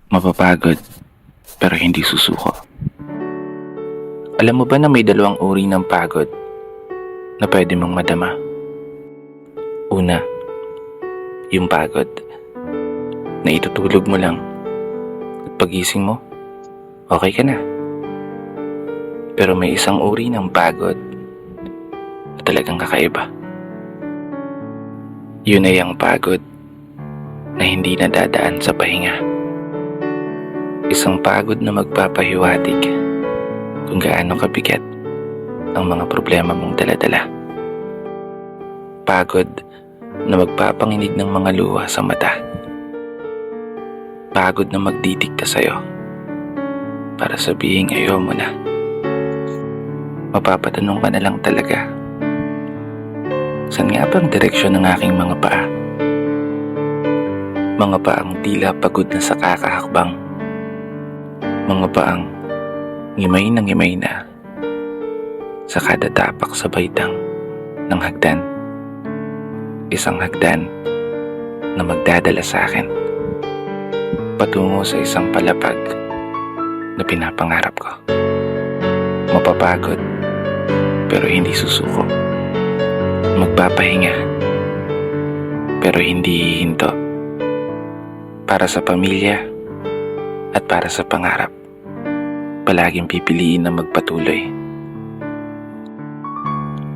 Mapapagod, pero hindi susuko. Alam mo ba na may dalawang uri ng pagod na pwede mong madama? Una, yung pagod na itutulog mo lang at pagising mo, okay ka na. Pero may isang uri ng pagod na talagang kakaiba. Yun ay ang pagod na hindi nadadaan sa pahinga. Isang pagod na magpapahiwatig kung gaano kabigat ang mga problema mong daladala. Pagod na magpapanginig ng mga luha sa mata. Pagod na magdidikta sa'yo para sabihing ayaw mo na. Mapapatanong ka na lang talaga, saan nga bang direksyon ng aking mga paa? Mga paang tila pagod na sa kakahakbang. Mga paang ngimay na sa kada tapak sa baitang ng hagdan. Isang hagdan na magdadala sa akin patungo sa isang palapag na pinapangarap ko. Mapapagod pero hindi susuko. Magpapahinga pero hindi hihinto. Para sa pamilya at para sa pangarap, palaging pipiliin na magpatuloy.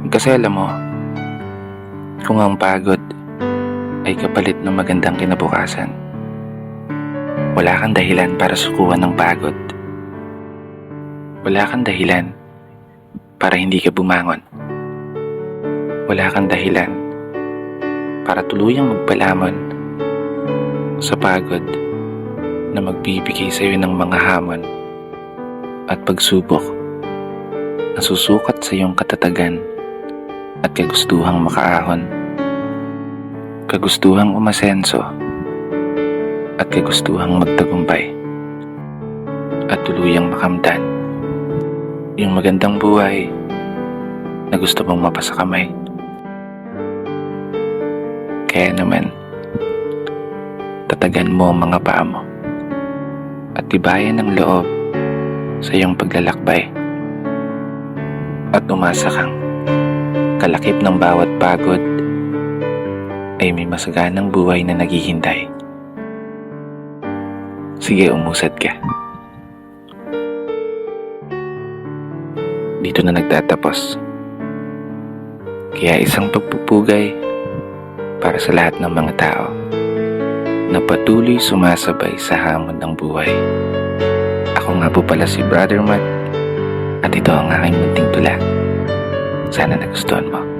Kasi alam mo, kung ang pagod ay kapalit ng magandang kinabukasan, wala kang dahilan para sukuan ng pagod. Wala kang dahilan para hindi ka bumangon. Wala kang dahilan para tuluyang magpalamon sa pagod na magbibigay sa iyo ng mga hamon at pagsubok na susukat sa iyong katatagan at kagustuhang makaahon, kagustuhang umasenso at kagustuhang magtagumpay at tuluyang makamtan yung magandang buhay na gusto mong mapasa kamay. Kaya naman, tatagan mo ang mga paa mo at tibayan ng loob sa iyong paglalakbay at umasa kang kalakip ng bawat pagod ay may masaganang buhay na naghihintay. Sige, umusad ka. Dito na nagtatapos. Kaya isang pagpupugay para sa lahat ng mga tao na patuloy sumasabay sa hamon ng buhay. Ako nga po pala si Brother Matt at ito ang aking munting tula. Sana nagustuhan mo.